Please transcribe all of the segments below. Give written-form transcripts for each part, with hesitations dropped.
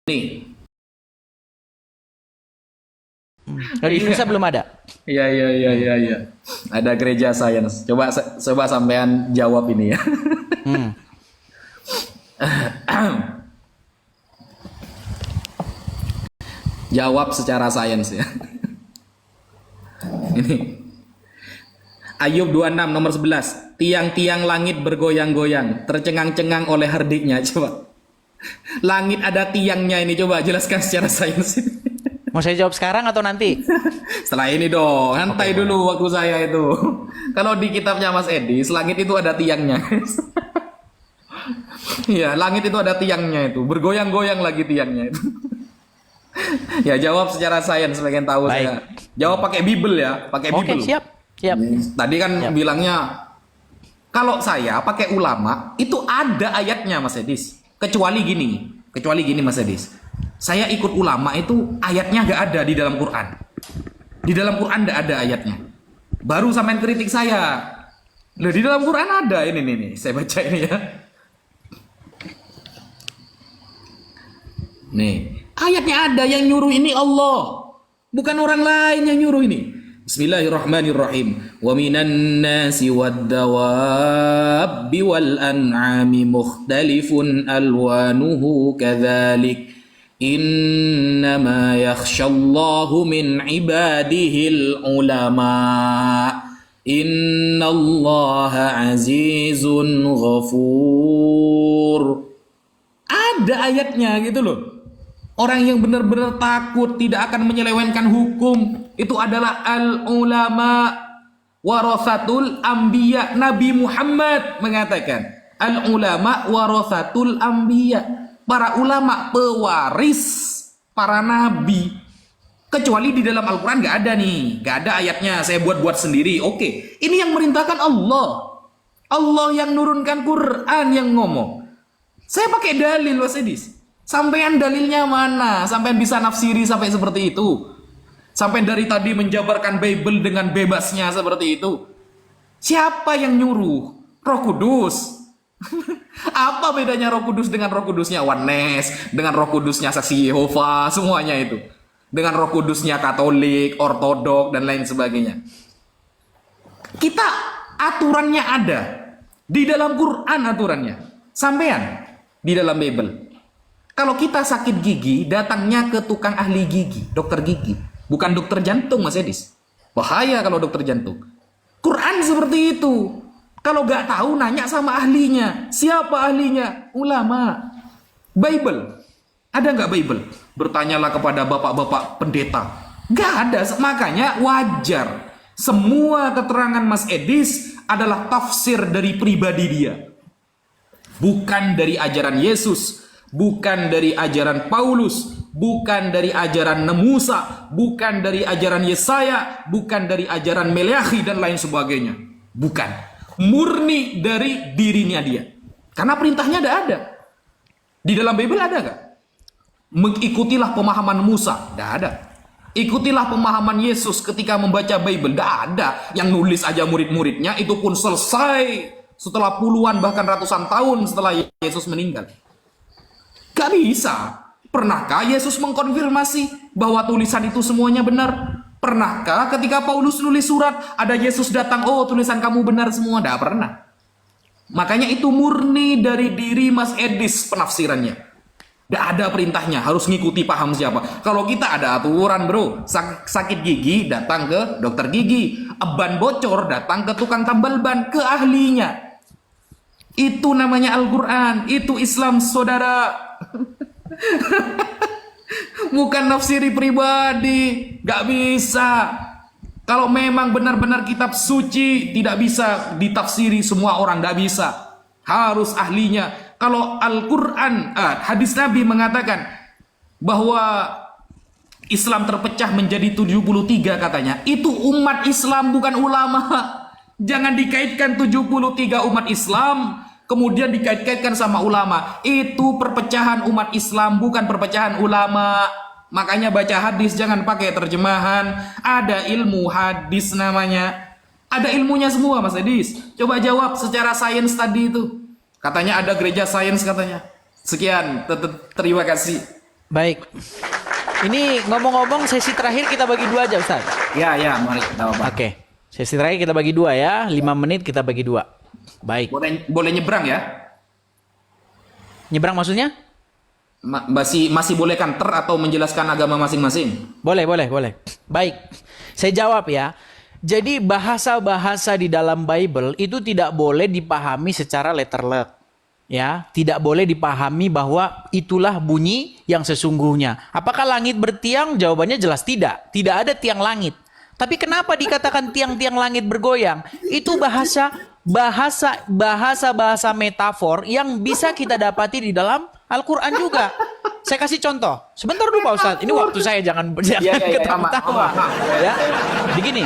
Nih, Kalau di Indonesia belum ada. iya. Ada gereja sains. Coba sampean jawab ini ya. Hmm. Jawab secara sains ya. Ini. Ayub 26 nomor 11. Tiang-tiang langit bergoyang-goyang, tercengang-cengang oleh herdiknya. Coba. Langit ada tiangnya ini, coba jelaskan secara sains. Mau saya jawab sekarang atau nanti? Setelah ini dong, santai Oke, dulu waktu saya itu. Kalau di kitabnya Mas Edi, langit itu ada tiangnya. Iya, langit itu ada tiangnya itu, bergoyang-goyang lagi tiangnya itu. Ya jawab secara sains, pengen tahu Baik. saya. Jawab pakai Bible ya, pakai Oke, Bible. siap. Siap. Tadi kan Siap. bilangnya kalau saya pakai ulama itu ada ayatnya Mas Edis. Kecuali gini Mas Edis. Saya ikut ulama itu ayatnya nggak ada di dalam Quran. Di dalam Quran nggak ada ayatnya. Baru sampean kritik saya. Loh, di dalam Quran ada ini nih, saya baca ini ya. Nih, ayatnya ada yang nyuruh ini Allah. Bukan orang lain yang nyuruh ini. Bismillahirrahmanirrahim. Wa minan nasi wad-dawabbi wal an'ami mukhtalifun alwanuhu kadzalik. Innama yakhshallahu min ibadihil ulama. Innallaha azizun ghafur. Ada ayatnya gitu loh. Orang yang benar-benar takut tidak akan menyelewengkan hukum itu adalah al-ulama warasatul anbiya. Nabi Muhammad mengatakan al-ulama warasatul anbiya. Para ulama pewaris para nabi. Kecuali di dalam Al-Quran gak ada nih, gak ada ayatnya. Saya buat-buat sendiri. Oke, ini yang merintahkan Allah. Allah yang nurunkan Quran yang ngomong. Saya pakai dalil Mas Edis. Sampean dalilnya mana? Sampean bisa nafsiri sampai seperti itu. Sampai dari tadi menjabarkan Bible dengan bebasnya seperti itu. Siapa yang nyuruh? Roh Kudus. Apa bedanya Roh Kudus dengan Roh Kudusnya Oneness, dengan Roh Kudusnya Saksi Yehova, semuanya itu. Dengan Roh Kudusnya Katolik, Ortodok dan lain sebagainya. Kita aturannya ada. Di dalam Quran aturannya. Sampean di dalam Bible. Kalau kita sakit gigi, datangnya ke tukang ahli gigi, dokter gigi. Bukan dokter jantung, Mas Edis. Bahaya kalau dokter jantung. Quran seperti itu. Kalau nggak tahu, nanya sama ahlinya. Siapa ahlinya? Ulama. Bible. Ada nggak Bible? Bertanyalah kepada bapak-bapak pendeta. Nggak ada. Makanya wajar. Semua keterangan Mas Edis adalah tafsir dari pribadi dia. Bukan dari ajaran Yesus. Bukan dari ajaran Paulus, bukan dari ajaran Musa, bukan dari ajaran Yesaya, bukan dari ajaran Meleakhi dan lain sebagainya. Bukan. Murni dari dirinya dia. Karena perintahnya ada. Di dalam Bible ada nggak? Mengikutilah pemahaman Musa. Tidak ada. Ikutilah pemahaman Yesus ketika membaca Bible. Tidak ada. Yang nulis aja murid-muridnya, itu pun selesai setelah puluhan bahkan ratusan tahun setelah Yesus meninggal. Gak bisa. Pernahkah Yesus mengkonfirmasi bahwa tulisan itu semuanya benar? Pernahkah ketika Paulus nulis surat, ada Yesus datang, oh tulisan kamu benar semua? Tidak pernah. Makanya itu murni dari diri Mas Edis penafsirannya. Tidak ada perintahnya, harus ngikuti paham siapa. Kalau kita ada aturan bro, sakit gigi datang ke dokter gigi. Ban bocor datang ke tukang tambal ban, ke ahlinya. Itu namanya Al-Quran, itu Islam saudara. Bukan nafsiri pribadi. Gak bisa. Kalau memang benar-benar kitab suci, tidak bisa ditafsiri semua orang. Gak bisa. Harus ahlinya. Kalau Al-Quran, hadis Nabi mengatakan bahwa Islam terpecah menjadi 73 katanya. Itu umat Islam bukan ulama. Jangan dikaitkan 73 umat Islam kemudian dikait-kaitkan sama ulama. Itu perpecahan umat Islam, bukan perpecahan ulama. Makanya baca hadis jangan pakai terjemahan. Ada ilmu hadis namanya. Ada ilmunya semua Mas Edis. Coba jawab secara sains tadi itu. Katanya ada gereja sains katanya. Sekian, terima kasih. Baik. Ini ngomong-ngomong sesi terakhir kita bagi 2 aja Ustaz. Ya, mari. Tidak apa-apa. Oke. Sesi terakhir kita bagi 2 ya. 5 menit kita bagi 2. Baik. Boleh nyebrang ya? Nyebrang maksudnya? Masih boleh kanter atau menjelaskan agama masing-masing? Boleh. Baik. Saya jawab ya. Jadi bahasa-bahasa di dalam Bible itu tidak boleh dipahami secara letterlek. Ya, tidak boleh dipahami bahwa itulah bunyi yang sesungguhnya. Apakah langit bertiang? Jawabannya jelas tidak. Tidak ada tiang langit. Tapi kenapa dikatakan tiang-tiang langit bergoyang? Itu bahasa metafor yang bisa kita dapati di dalam Al-Qur'an juga. Saya kasih contoh. Sebentar dulu Pak Ustadz. Ini waktu saya jangan ketawa-tawa. Ya. Begini.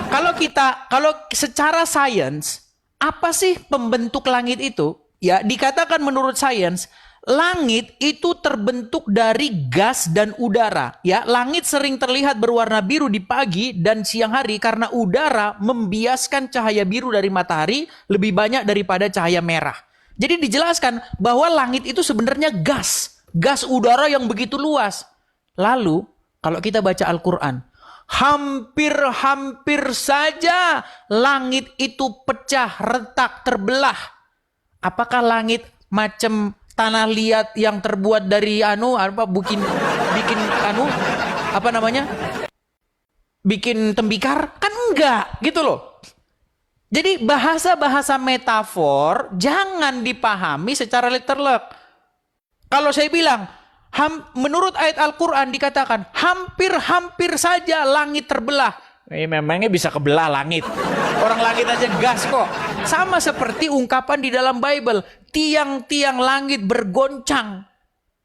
Kalau secara sains, apa sih pembentuk langit itu? Ya, dikatakan menurut sains, langit itu terbentuk dari gas dan udara. Ya, langit sering terlihat berwarna biru di pagi dan siang hari karena udara membiaskan cahaya biru dari matahari lebih banyak daripada cahaya merah. Jadi dijelaskan bahwa langit itu sebenarnya gas udara yang begitu luas. Lalu, kalau kita baca Al-Qur'an, hampir saja langit itu pecah, retak, terbelah. Apakah langit macam tanah liat yang terbuat dari bikin tembikar? Kan enggak, gitu loh. Jadi bahasa-bahasa metafor jangan dipahami secara letterlek. Kalau saya bilang, menurut ayat Al-Quran dikatakan, hampir saja langit terbelah. Memangnya bisa kebelah langit? Orang langit aja gas kok. Sama seperti ungkapan di dalam Bible, tiang-tiang langit bergoncang.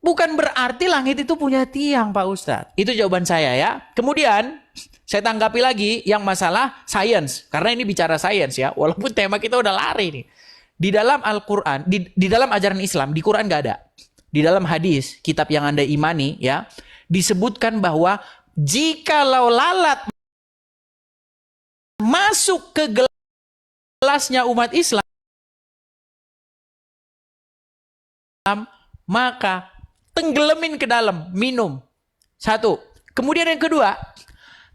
Bukan berarti langit itu punya tiang, Pak Ustadz. Itu jawaban saya ya. Kemudian, saya tanggapi lagi yang masalah sains. Karena ini bicara sains ya. Walaupun tema kita udah lari nih. Di dalam Al-Quran, di dalam ajaran Islam, di Quran nggak ada. Di dalam hadis, kitab yang Anda imani ya, disebutkan bahwa jikalau lalat masuk ke gelasnya umat Islam, maka tenggelamin ke dalam, minum. 1. Kemudian yang kedua,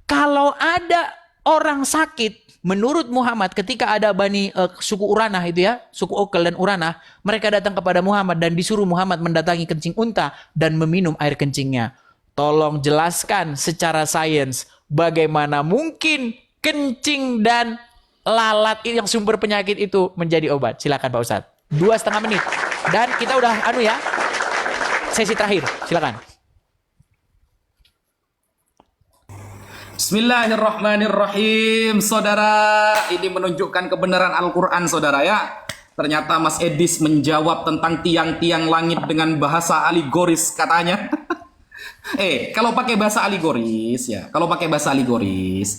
kalau ada orang sakit, menurut Muhammad ketika ada suku Uranah itu ya, suku Okel dan Uranah, mereka datang kepada Muhammad dan disuruh Muhammad mendatangi kencing unta dan meminum air kencingnya. Tolong jelaskan secara sains bagaimana mungkin kencing dan lalat yang sumber penyakit itu menjadi obat. Silakan Pak Ustadz. 2,5 menit. Dan kita udah sesi terakhir. Silakan. Bismillahirrahmanirrahim. Saudara, ini menunjukkan kebenaran Al-Quran, saudara ya. Ternyata Mas Edis menjawab tentang tiang-tiang langit dengan bahasa aligoris katanya. Kalau pakai bahasa aligoris ya,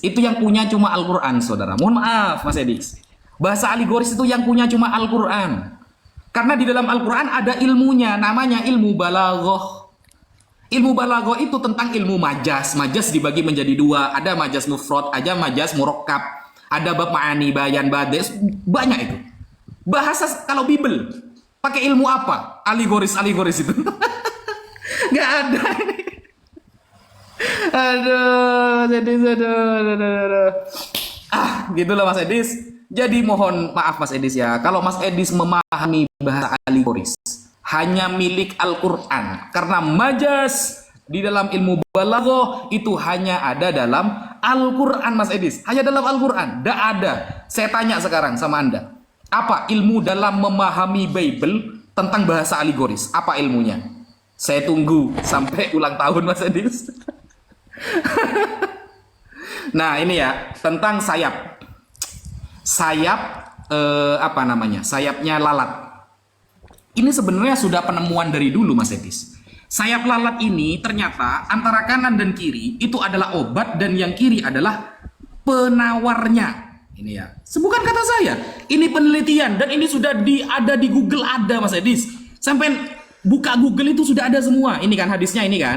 itu yang punya cuma Al-Quran, saudara. Mohon maaf, Mas Edis. Bahasa aligoris itu yang punya cuma Al-Quran. Karena di dalam Al-Quran ada ilmunya, namanya ilmu balaghah. Ilmu balaghah itu tentang ilmu majas. Majas dibagi menjadi 2. Ada majas mufrad, ada majas murakkab, ada bab ma'ani, bayan, bades, banyak itu. Bahasa kalau Bible pakai ilmu apa? Aligoris itu. Nggak ada. Aduh. Gitulah Mas Edis. Jadi mohon maaf Mas Edis ya, kalau Mas Edis memahami bahasa aligoris hanya milik Al-Quran. Karena majas di dalam ilmu balaghah itu hanya ada dalam Al-Quran, Mas Edis. Hanya dalam Al-Quran. Tidak ada. Saya tanya sekarang sama Anda. Apa ilmu dalam memahami Bible tentang bahasa aligoris? Apa ilmunya? Saya tunggu sampai ulang tahun, Mas Edis. Nah ini ya, tentang sayap. Sayapnya lalat. Ini sebenarnya sudah penemuan dari dulu, Mas Edis. Sayap lalat ini ternyata antara kanan dan kiri itu adalah obat dan yang kiri adalah penawarnya. Ini ya, bukan kata saya. Ini penelitian dan ini sudah ada di Google, ada Mas Edis. Sampai buka Google itu sudah ada semua. Ini kan hadisnya, ini ya.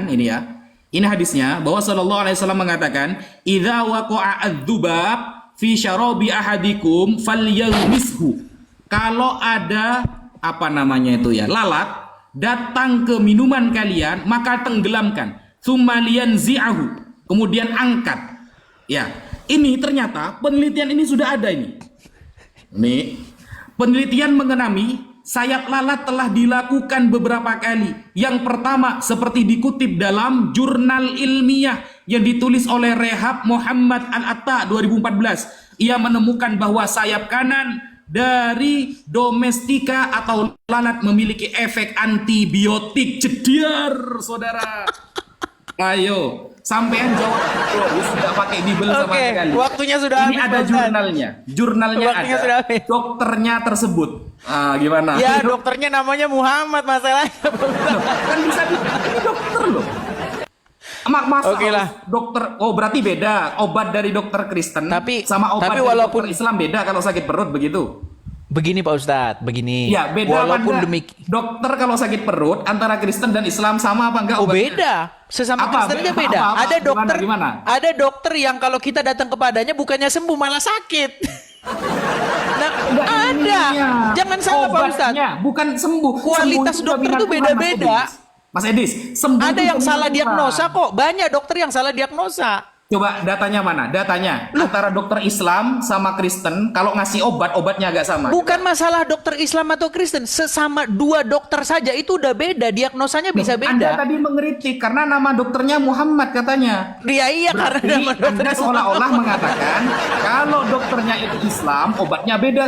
Ini hadisnya bahwa Sallallahu Alaihi Wasallam mengatakan, "Idza waqa'a adz-dzubab fi syarabi ahadikum falyaghmishu." Kalau ada lalat datang ke minuman kalian, maka tenggelamkan. Tsumma liyanzi'ahu, kemudian angkat. Ya, ini ternyata penelitian ini sudah ada ini. Nih, penelitian mengenai sayap lalat telah dilakukan beberapa kali. Yang pertama seperti dikutip dalam jurnal ilmiah yang ditulis oleh Rehab Muhammad Al-Atta 2014. Ia menemukan bahwa sayap kanan dari domestika atau lalat memiliki efek antibiotik. Jediar, saudara. Ayo, sampean jawab. Sudah pakai Bible sama Oke, sekali. waktunya sudah Ini habis, ada Ustaz. jurnalnya. Jurnalnya Waktunya ada. sudah habis. Dokternya tersebut. Gimana? Ya, dokternya namanya Muhammad masalahnya. Kan bisa ini dokter loh. Masa Oke lah. dokter, oh berarti beda obat dari dokter Kristen Tapi- sama obat tapi dari walaupun- dokter Islam beda kalau sakit perut begitu. Begini Pak Ustadz, begini. Ya beda Walaupun apa enggak? demikian. Dokter kalau sakit perut antara Kristen dan Islam sama apa enggak Oh obatnya? beda, sesama Apa? Kristen aja Apa? beda. Apa? Ada dokter, Gimana? ada dokter yang kalau kita datang kepadanya bukannya sembuh malah sakit. Nah, Enggak, ada. ininya. Jangan salah Pak Ustadz. Obatnya, bukan sembuh. Kualitas Sembuh itu dokter jaminan tuh Tuhan, beda-beda. Mas Edis, sembuh Ada itu yang jaminan salah Tuhan. diagnosa kok. Banyak dokter yang salah diagnosa. Coba datanya mana? Datanya antara dokter Islam sama Kristen kalau ngasih obatnya agak sama. Bukan masalah dokter Islam atau Kristen, sesama dua dokter saja itu udah beda, diagnosanya bisa Anda beda. tadi mengkritik karena nama dokternya Muhammad katanya. Iya Berarti karena nama Anda dokter seolah-olah mengatakan kalau dokternya itu Islam, obatnya beda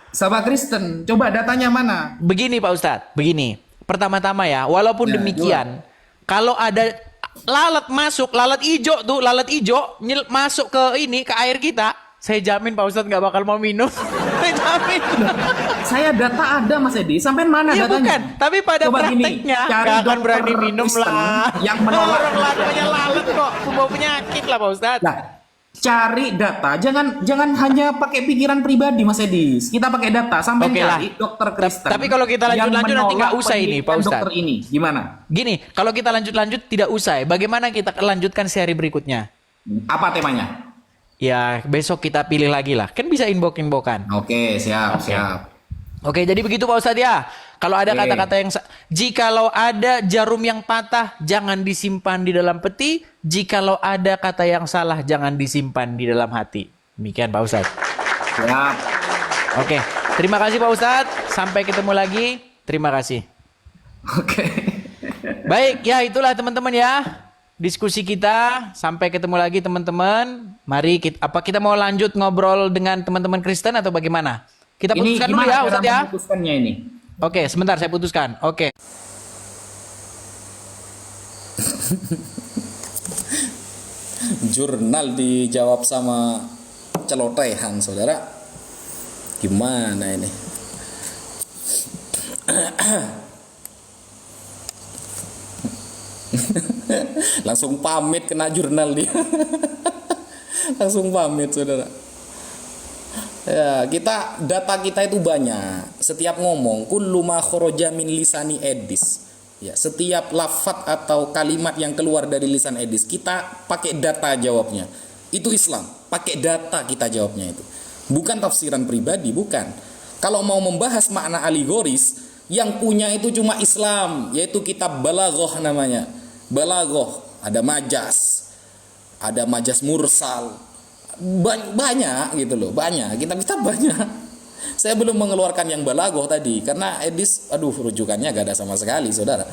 sama Kristen. Coba datanya mana? Begini Pak Ustadz, begini. Pertama-tama ya, walaupun Ya, demikian, kalau ada lalat masuk, lalat ijo tuh, masuk ke air kita, saya jamin Pak Ustadz nggak bakal mau minum. Saya jamin. Saya data ada Mas Edi. Sampai mana Iya datanya? bukan, tapi pada Coba gini, prakteknya cari nggak akan dokter berani minum Kristen lah. yang menolak Orang lalatnya lalat kok, membawa penyakit lah Pak Ustadz. Nah, cari data, jangan hanya pakai pikiran pribadi Mas Edi. Kita pakai data, sampai Oke lah. cari dokter Kristen. Tapi kalau kita yang lanjut-lanjut nanti nggak menolak usah ini, Pak pendidikan Ustadz. Dokter ini gimana? Gini, kalau kita lanjut-lanjut tidak usai. Bagaimana kita lanjutkan seri berikutnya? Apa temanya? Ya, besok kita pilih lagi lah. Kan bisa inbox-inboxan. Oke, siap, siap. Oke, jadi begitu Pak Ustadz ya. Kalau ada Oke. kata-kata yang jikalau ada jarum yang patah, jangan disimpan di dalam peti. Jikalau ada kata yang salah, jangan disimpan di dalam hati. Demikian Pak Ustadz. Siap. Oke, terima kasih Pak Ustadz. Sampai ketemu lagi. Terima kasih. Oke. Baik, ya itulah teman-teman ya. Diskusi kita. Sampai ketemu lagi teman-teman. Mari kita mau lanjut ngobrol dengan teman-teman Kristen atau bagaimana? Kita Ini putuskan dulu gimana ya cara Ustadz ya. memutuskannya ini? Oke, sebentar saya putuskan. Oke. Jurnal dijawab sama celotehan, saudara. Gimana ini? Langsung pamit kena jurnal dia. Langsung pamit, saudara. Ya, data kita itu banyak. Setiap ngomong, kullu ma kharaja min lisani Edis. Ya, setiap lafaz atau kalimat yang keluar dari lisan Edis, kita pakai data jawabnya. Itu Islam, pakai data kita jawabnya itu. Bukan tafsiran pribadi, bukan. Kalau mau membahas makna aligoris, yang punya itu cuma Islam, yaitu kitab Balaghah namanya. Balaghah, ada majas mursal, banyak gitu loh, banyak kitab banyak. Saya belum mengeluarkan yang Balaghah tadi karena Edis, rujukannya gak ada sama sekali, saudara.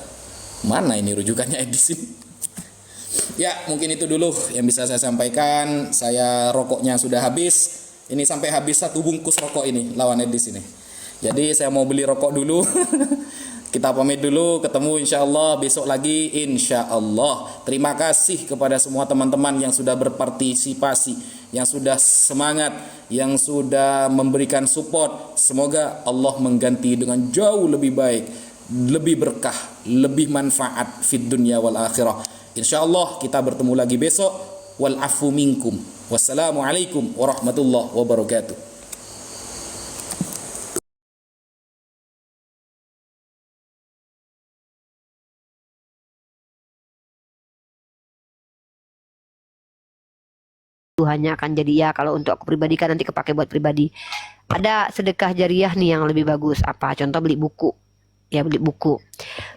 Mana ini rujukannya Edis ini? Ya, mungkin itu dulu yang bisa saya sampaikan. Saya rokoknya sudah habis. Ini sampai habis 1 bungkus rokok ini lawan Edis ini. Jadi saya mau beli rokok dulu. Kita pamit dulu, ketemu insyaallah besok lagi insyaallah. Terima kasih kepada semua teman-teman yang sudah berpartisipasi, yang sudah semangat, yang sudah memberikan support. Semoga Allah mengganti dengan jauh lebih baik, lebih berkah, lebih manfaat fid dunya wal akhirah. Insyaallah kita bertemu lagi besok. Wal afu minkum. Wassalamualaikum warahmatullahi wabarakatuh. Tuhannya akan jadi ya, kalau untuk aku pribadi kan nanti kepake buat pribadi. Ada sedekah jariah nih yang lebih bagus, apa contoh beli buku ya beli buku.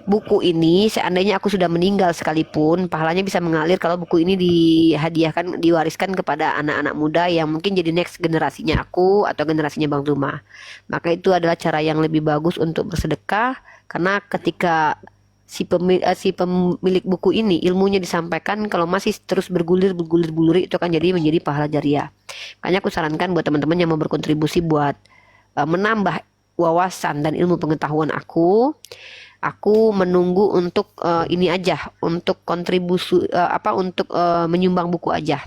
Buku ini seandainya aku sudah meninggal sekalipun, pahalanya bisa mengalir kalau buku ini dihadiahkan, diwariskan kepada anak-anak muda yang mungkin jadi next generasinya aku atau generasinya Bang Zuma. Maka itu adalah cara yang lebih bagus untuk bersedekah, karena ketika si pemilik buku ini ilmunya disampaikan, kalau masih terus bergulir itu akan menjadi pahala jariah. Makanya aku sarankan buat teman-teman yang mau berkontribusi buat menambah wawasan dan ilmu pengetahuan aku menunggu untuk ini aja, untuk kontribusi untuk menyumbang buku aja.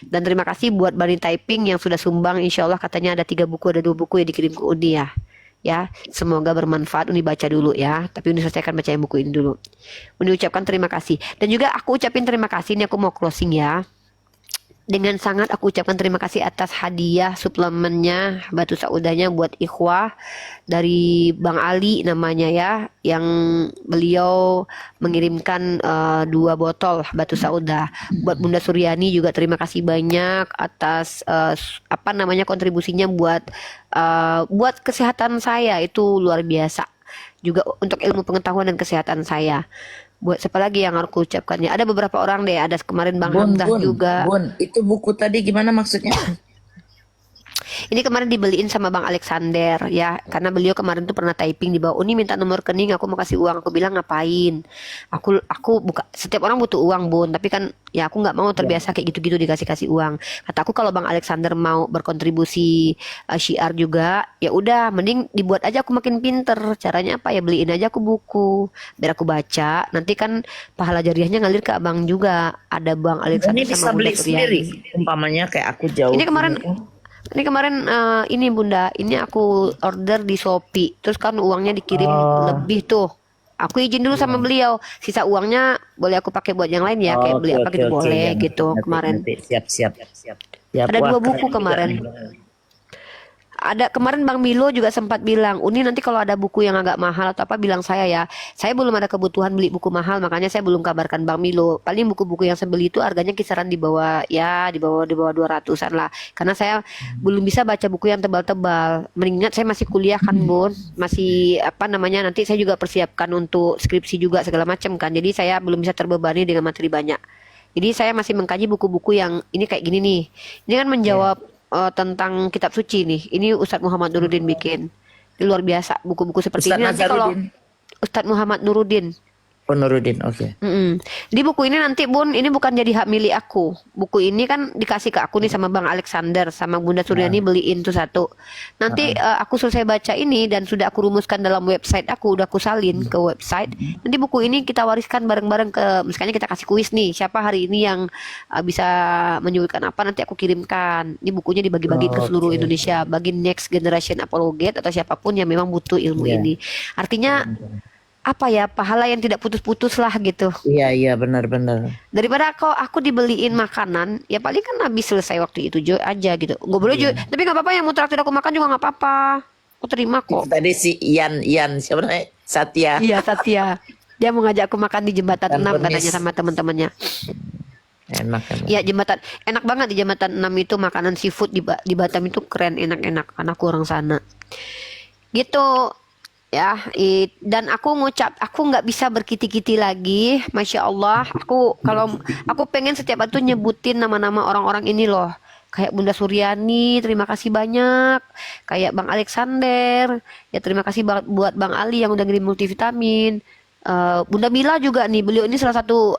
Dan terima kasih buat Bani Taiping yang sudah sumbang, insya Allah katanya ada 3 buku, ada 2 buku yang dikirim ke Uni ya. Ya, semoga bermanfaat. Uni baca dulu ya, tapi Uni selesaikan baca yang buku ini dulu. Uni ucapkan terima kasih. Dan juga aku ucapin terima kasih, ini aku mau closing ya. Dengan sangat aku ucapkan terima kasih atas hadiah suplemennya batu saudanya buat ikhwah dari Bang Ali namanya ya, yang beliau mengirimkan 2 botol batu sauda. Buat Bunda Suryani juga terima kasih banyak atas kontribusinya buat kesehatan saya, itu luar biasa. Juga untuk ilmu pengetahuan dan kesehatan saya. Buat siapa lagi yang aku ucapkannya? Ada beberapa orang deh. Ada kemarin Bang Hamzah juga. Bun, itu buku tadi gimana maksudnya? Ini kemarin dibeliin sama Bang Alexander ya, karena beliau kemarin tuh pernah typing di bawah, Uni minta nomor rekening, aku mau kasih uang. Aku bilang ngapain? Aku buka, setiap orang butuh uang Bun, tapi kan ya aku nggak mau terbiasa kayak gitu-gitu dikasih uang. Kata aku kalau Bang Alexander mau berkontribusi syiar juga, ya udah mending dibuat aja, aku makin pinter. Caranya apa ya? Beliin aja aku buku, biar aku baca. Nanti kan pahala jariahnya ngalir ke abang juga. Ada Bang Alexander Ini bisa sama beli Bunda sendiri, Suryani. umpamanya kayak aku jauh. Ini kemarin ini Bunda, ini aku order di Shopee, terus kan uangnya dikirim lebih tuh. Aku izin dulu sama beliau, sisa uangnya boleh aku pakai buat yang lain ya, kayak beli apa gitu boleh ya, gitu. nanti, Kemarin siap. ada Wah, 2 buku keren kemarin. juga. Ada kemarin Bang Milo juga sempat bilang, Uni nanti kalau ada buku yang agak mahal atau apa bilang saya ya. Saya belum ada kebutuhan beli buku mahal, makanya saya belum kabarkan Bang Milo. Paling buku-buku yang saya beli itu harganya kisaran di bawah 200-an lah. Karena saya belum bisa baca buku yang tebal-tebal. Mengingat saya masih kuliah kan Bun, masih nanti saya juga persiapkan untuk skripsi juga segala macam kan. Jadi saya belum bisa terbebani dengan materi banyak. Jadi saya masih mengkaji buku-buku yang ini kayak gini nih. Ini kan menjawab tentang kitab suci nih. Ini Ustadz Muhammad Nuruddin bikin. Ini luar biasa buku-buku seperti Ustadz ini. Nanti kalau Nazaruddin. Ustadz Muhammad Nuruddin. Oh, Nuruddin, oke. Di buku ini nanti Bun, ini bukan jadi hak milik aku. Buku ini kan dikasih ke aku nih sama Bang Alexander, sama Bunda Suryani beliin tuh 1. Nanti aku selesai baca ini dan sudah aku rumuskan dalam website aku, udah aku salin ke website. Nanti buku ini kita wariskan bareng-bareng ke, misalnya kita kasih kuis nih, siapa hari ini yang bisa menyuguhkan apa, nanti aku kirimkan. Ini bukunya dibagi-bagi ke seluruh Indonesia, bagi next generation apologet atau siapapun yang memang butuh ilmu ini. Artinya apa ya, pahala yang tidak putus-putus lah gitu. Iya, benar. Daripada aku dibeliin makanan, ya paling kan habis selesai waktu itu aja gitu. Gue boleh juga, tapi nggak apa-apa, yang mau traktir aku makan juga nggak apa-apa. Aku terima kok. Tadi si Ian siapa namanya? Satya. Iya Satya. Dia mau ngajak aku makan di jembatan 6 katanya sama teman-temannya. Enak. Iya jembatan, enak banget di jembatan 6 itu makanan seafood di Batam itu keren, enak-enak karena aku orang sana. Gitu. Ya, dan aku nggak bisa berkiti-kiti lagi, masya Allah. Kalau aku pengen setiap waktu nyebutin nama-nama orang-orang ini loh, kayak Bunda Suryani, terima kasih banyak, kayak Bang Alexander, ya terima kasih buat Bang Ali yang udah ngirim multivitamin. Bunda Mila juga nih, beliau ini salah satu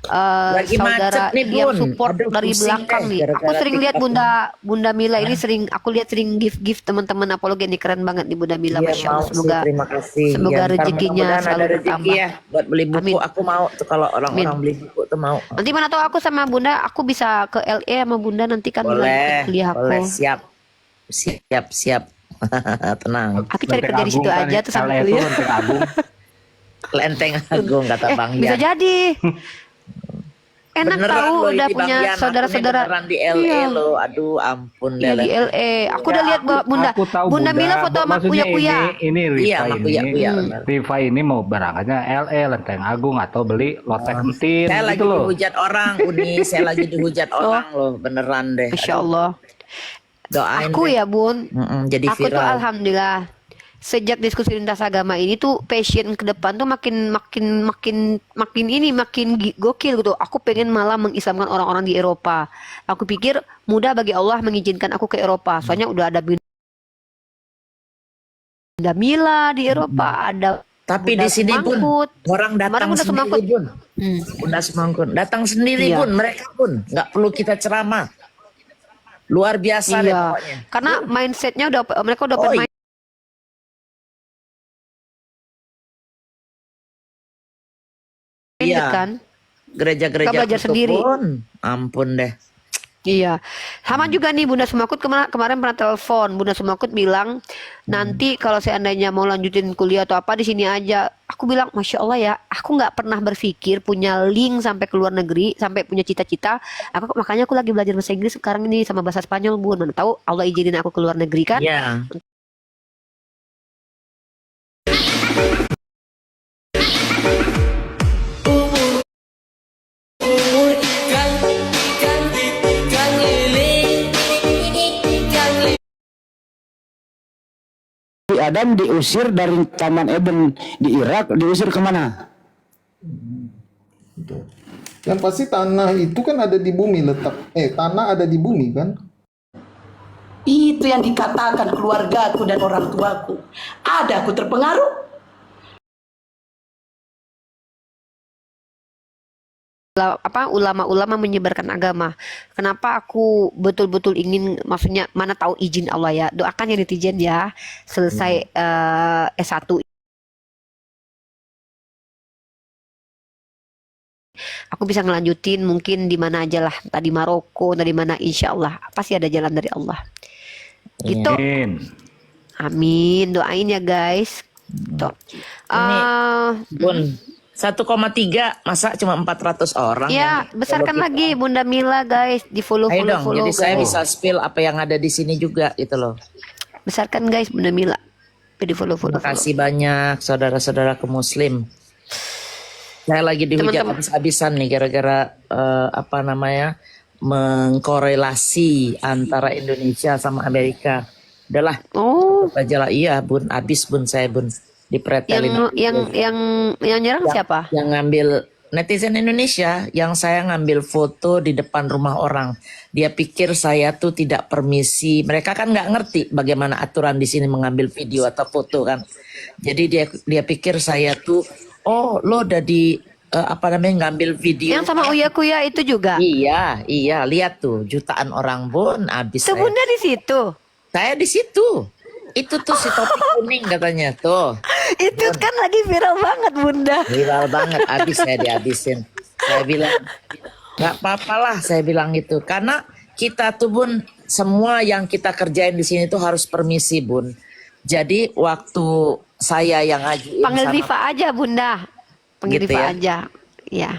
Lagi saudara macet nih, yang Bun. support Aduh, dari pusing belakang nih. Aku gara-gara sering lihat TikTok Bunda Mila ini aku lihat sering gift teman-teman apologet nih, keren banget nih Bunda Mila, Iya, masya Allah. mau sih, terima kasih. Semoga Ya, ntar rezekinya mudah-mudahan selalu ada rezeki bertambah. ya buat beli buku. Amin. Aku mau tuh kalau orang-orang beli buku tuh mau. Nanti mana tahu aku sama Bunda, aku bisa ke LA sama Bunda nanti kan Boleh, kuliah aku. boleh, siap. Tenang. Aku cari kerja di situ Kan aja terus aku kuliah. Lenteng Agung kata Bang Bisa Ian. jadi. Enak Beneran tahu loh udah ini Bang punya Ian, aku nih saudara-saudara. beneran di LA Iya. loh. Aduh, ampun Iya di Lele. LA. Aku udah lihat Bunda. Aku tahu Bunda Mila foto sama maksudnya Kuya-Kuya. ini Iya, sama Kuya-Kuya, benar. Riva ini mau berangkatnya LA Lenteng Agung atau beli lotek entin Saya lagi gitu loh. dihujat orang, Uni. Saya lagi dihujat orang loh, beneran deh. Masya Allah. Doain Aku deh. ya Bun. Jadi Aku tuh viral. alhamdulillah sejak diskusi lintas agama ini tuh passion ke depan tuh makin gokil gitu. Aku pengen malah mengislamkan orang-orang di Eropa. Aku pikir mudah bagi Allah mengizinkan aku ke Eropa. Soalnya udah ada Bunda Mila di Eropa, ada Tapi Bunda di sini pun Semangkut. orang Kemarin datang Bunda sendiri Semangkut. pun. Hmm, Bunda Semangkut datang sendiri iya. pun, mereka pun nggak perlu kita ceramah. Luar biasa deh Iya. pokoknya. Karena mindsetnya udah mereka udah Oh open iya, minded iya. kan. Gak Gereja-gereja belajar kutub sendiri. pun, ampun deh. Iya, sama juga nih Bunda Sumakut kemarin pernah telepon. Bunda Sumakut bilang nanti kalau seandainya mau lanjutin kuliah atau apa di sini aja. Aku bilang Masya Allah ya, aku nggak pernah berpikir punya link sampai ke luar negeri, sampai punya cita-cita. Makanya aku lagi belajar bahasa Inggris sekarang ini sama bahasa Spanyol Bun. Mana tahu Allah izinin aku ke luar negeri kan? Iya. Adam diusir dari Taman Eden di Irak, diusir kemana? Yang pasti tanah itu kan ada di bumi tanah ada di bumi kan? Itu yang dikatakan keluargaku dan orang tuaku. Ada aku terpengaruh. Ulama-ulama menyebarkan agama. Kenapa aku betul-betul ingin, maksudnya mana tahu izin Allah ya. Doakan ya netizen ya, selesai S1 aku bisa ngelanjutin mungkin di mana aja lah, entah di Maroko, entah di mana, insya Allah pasti ada jalan dari Allah. Gitu. Amin. Amin. Doain ya guys. Tuh. Bun, 1,3 masa cuma 400 orang Ya, yang besarkan follow kita. lagi Bunda Mila guys, di follow Ayo dong, jadi saya guys. bisa spill apa yang ada di sini juga gitu loh. Besarkan guys Bunda Mila. Di follow. Terima kasih banyak saudara-saudara ke Muslim. Saya lagi dihujat Teman-teman. habis-habisan nih gara-gara mengkorelasi antara Indonesia sama Amerika. Udahlah, Oh, tutup aja lah. Iya bun, habis bun saya bun dipretelin. yang nyerang siapa? Yang ngambil netizen Indonesia, yang saya ngambil foto di depan rumah orang. Dia pikir saya tuh tidak permisi. Mereka kan nggak ngerti bagaimana aturan di sini mengambil video atau foto kan. Jadi dia pikir saya tuh, oh lo udah di ngambil video. Yang sama Uya Kuya itu juga. Iya, lihat tuh jutaan orang bun habis saya. Bunda di situ. Saya di situ. Itu tuh si topi kuning katanya tuh. Itu kan lagi viral banget Bunda. Viral banget, habis saya dihabisin. Saya bilang, nggak apa-apa lah, saya bilang gitu. Karena kita tuh bun, semua yang kita kerjain di sini tuh harus permisi bun. Jadi waktu saya yang ngajuin Panggil sama- Rifa aja Bunda. Panggil Gitu Rifa ya. aja. Ya.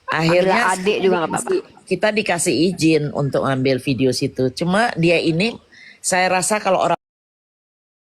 akhirnya Panggil adik juga nggak apa-apa. kita dikasih izin untuk ngambil video situ. Cuma dia ini, saya rasa kalau orang